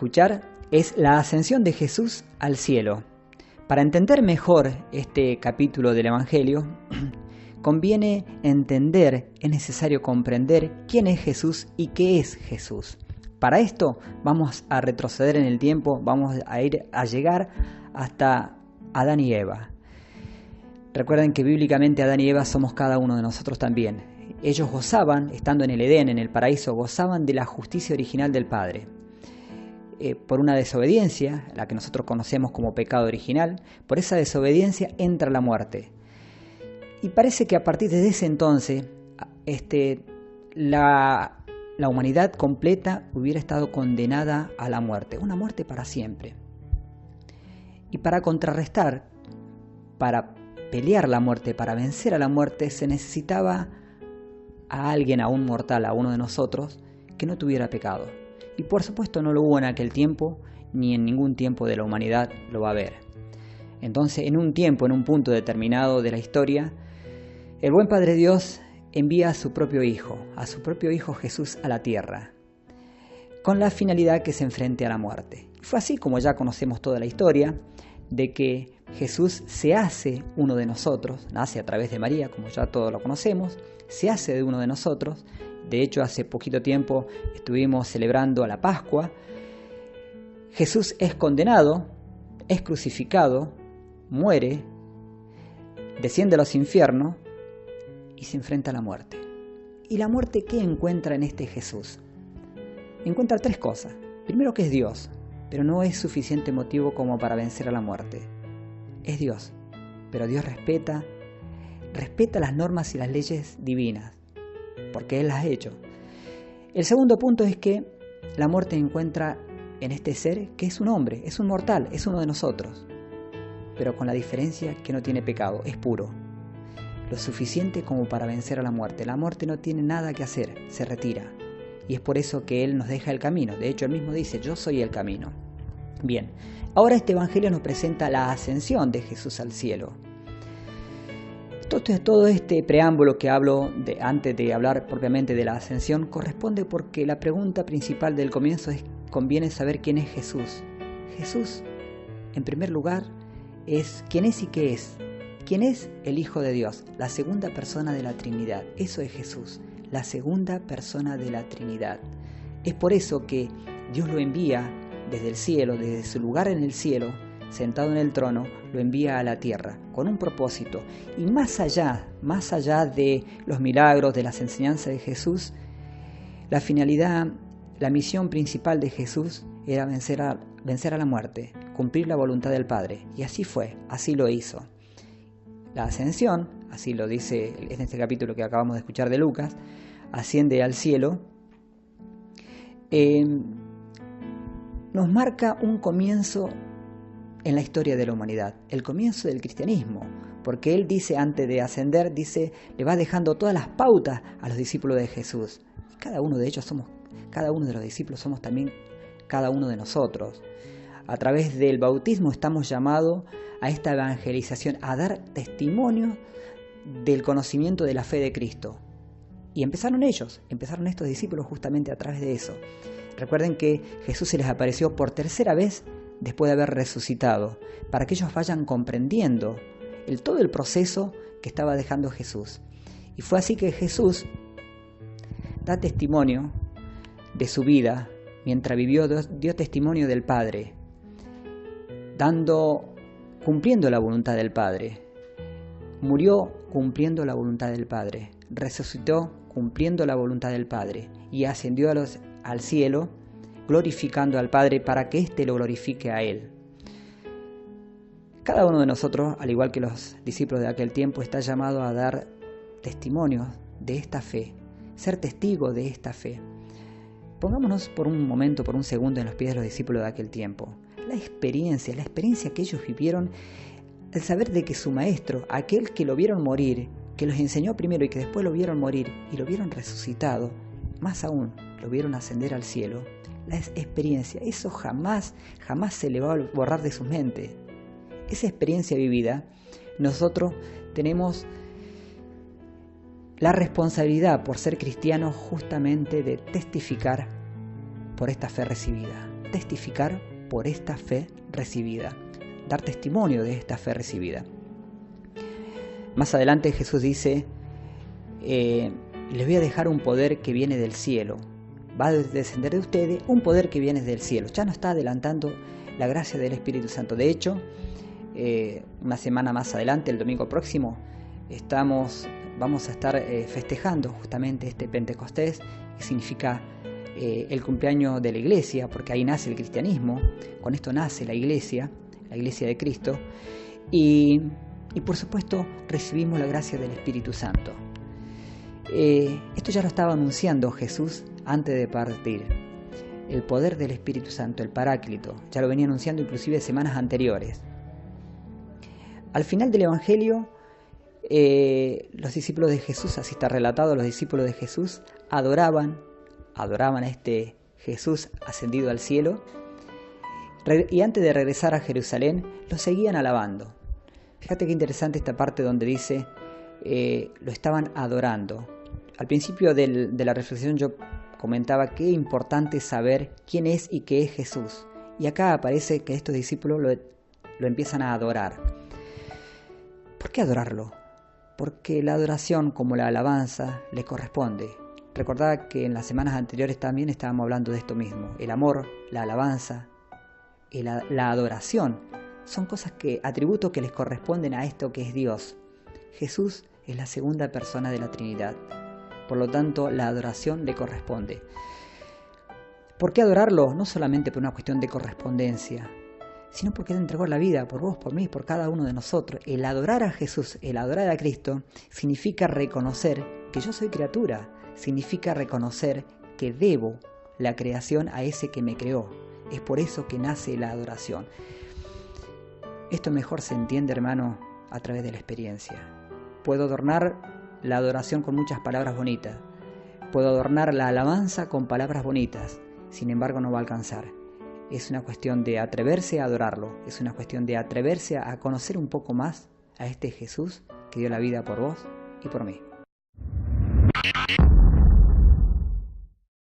escuchar es la ascensión de Jesús al cielo. Para entender mejor este capítulo del Evangelio, conviene entender, es necesario comprender quién es Jesús y qué es Jesús. Para esto vamos a retroceder en el tiempo, vamos a llegar hasta Adán y Eva. Recuerden que bíblicamente Adán y Eva somos cada uno de nosotros también. Ellos gozaban, estando en el Edén, en el paraíso, gozaban de la justicia original del Padre. Por una desobediencia, la que nosotros conocemos como pecado original, por esa desobediencia entra la muerte. Y parece que a partir de ese entonces, la humanidad completa hubiera estado condenada a la muerte, una muerte para siempre. Y para contrarrestar, para pelear la muerte, para vencer a la muerte, se necesitaba a alguien, a un mortal, a uno de nosotros, que no tuviera pecado. Y por supuesto no lo hubo en aquel tiempo, ni en ningún tiempo de la humanidad lo va a haber. Entonces, en un tiempo, en un punto determinado de la historia, el buen Padre Dios envía a su propio Hijo Jesús a la tierra, con la finalidad que se enfrente a la muerte. Y fue así como ya conocemos toda la historia, de que Jesús se hace uno de nosotros, nace a través de María, como ya todos lo conocemos, se hace de uno de nosotros. De hecho, hace poquito tiempo estuvimos celebrando la Pascua. Jesús es condenado, es crucificado, muere, desciende a los infiernos y se enfrenta a la muerte. ¿Y la muerte qué encuentra en este Jesús? Encuentra tres cosas. Primero, que es Dios, pero no es suficiente motivo como para vencer a la muerte. Es Dios, pero Dios respeta las normas y las leyes divinas, porque Él las ha hecho. El segundo punto es que la muerte encuentra en este ser que es un hombre, es un mortal, es uno de nosotros, pero con la diferencia que no tiene pecado, es puro, lo suficiente como para vencer a la muerte. La muerte no tiene nada que hacer, se retira, y es por eso que Él nos deja el camino. De hecho, Él mismo dice: yo soy el camino. Bien, ahora este Evangelio nos presenta la ascensión de Jesús al cielo. Todo este preámbulo que hablo antes de hablar propiamente de la ascensión corresponde porque la pregunta principal del comienzo es: conviene saber quién es Jesús. Jesús, en primer lugar, es quién es y qué es. ¿Quién es? El Hijo de Dios, la segunda persona de la Trinidad. Eso es Jesús, la segunda persona de la Trinidad. Es por eso que Dios lo envía desde el cielo, desde su lugar en el cielo, sentado en el trono, lo envía a la tierra con un propósito. Y más allá de los milagros, de las enseñanzas de Jesús, la finalidad, la misión principal de Jesús era vencer a la muerte, cumplir la voluntad del Padre. Y así fue, así lo hizo. La ascensión, así lo dice en este capítulo que acabamos de escuchar de Lucas, asciende al cielo, nos marca un comienzo en la historia de la humanidad, el comienzo del cristianismo, porque Él dice, antes de ascender, le va dejando todas las pautas a los discípulos de Jesús. Y cada uno de los discípulos somos también cada uno de nosotros. A través del bautismo estamos llamados a esta evangelización, a dar testimonio del conocimiento de la fe de Cristo. Y empezaron estos discípulos justamente a través de eso. Recuerden que Jesús se les apareció por tercera vez después de haber resucitado, para que ellos vayan comprendiendo todo el proceso que estaba dejando Jesús. Y fue así que Jesús da testimonio de su vida mientras vivió, dio testimonio del Padre, cumpliendo la voluntad del Padre. Murió cumpliendo la voluntad del Padre, resucitó cumpliendo la voluntad del Padre y ascendió al cielo, glorificando al Padre para que éste lo glorifique a Él. Cada uno de nosotros, al igual que los discípulos de aquel tiempo, está llamado a dar testimonios de esta fe, ser testigo de esta fe. Pongámonos por un momento, por un segundo, en los pies de los discípulos de aquel tiempo. La experiencia que ellos vivieron, el saber de que su maestro, aquel que lo vieron morir, que los enseñó primero y que después lo vieron morir y lo vieron resucitado, más aún, lo vieron ascender al cielo. La experiencia, eso jamás se le va a borrar de su mente. Esa experiencia vivida, nosotros tenemos la responsabilidad por ser cristianos justamente de testificar por esta fe recibida. testificar por esta fe recibida, dar testimonio de esta fe recibida. Más adelante Jesús dice, les voy a dejar un poder que viene del cielo. Va a descender de ustedes un poder que viene del cielo. Ya no está adelantando la gracia del Espíritu Santo. De hecho, una semana más adelante, el domingo próximo, vamos a estar festejando justamente este Pentecostés, que significa el cumpleaños de la iglesia, porque ahí nace el cristianismo. Con esto nace la iglesia de Cristo. Y por supuesto recibimos la gracia del Espíritu Santo. Esto ya lo estaba anunciando Jesús antes de partir. El poder del Espíritu Santo, el Paráclito, ya lo venía anunciando inclusive semanas anteriores. Al final del Evangelio, los discípulos de Jesús, así está relatado, los discípulos de Jesús adoraban a este Jesús ascendido al cielo, y antes de regresar a Jerusalén, lo seguían alabando. Fíjate qué interesante esta parte donde dice, lo estaban adorando. Al principio de la reflexión yo comentaba qué importante saber quién es y qué es Jesús. Y acá aparece que estos discípulos lo empiezan a adorar. ¿Por qué adorarlo? Porque la adoración, como la alabanza, le corresponde. Recordad que en las semanas anteriores también estábamos hablando de esto mismo. El amor, la alabanza, la adoración son atributos que les corresponden a esto que es Dios. Jesús es la segunda persona de la Trinidad. Por lo tanto, la adoración le corresponde. ¿Por qué adorarlo? No solamente por una cuestión de correspondencia, sino porque Él entregó la vida por vos, por mí, por cada uno de nosotros. El adorar a Jesús, el adorar a Cristo, significa reconocer que yo soy criatura, significa reconocer que debo la creación a ese que me creó. Es por eso que nace la adoración. Esto mejor se entiende, hermano, a través de la experiencia. Puedo adornar la adoración con muchas palabras bonitas. Puedo adornar la alabanza con palabras bonitas. Sin embargo, no va a alcanzar. Es una cuestión de atreverse a adorarlo. Es una cuestión de atreverse a conocer un poco más a este Jesús que dio la vida por vos y por mí.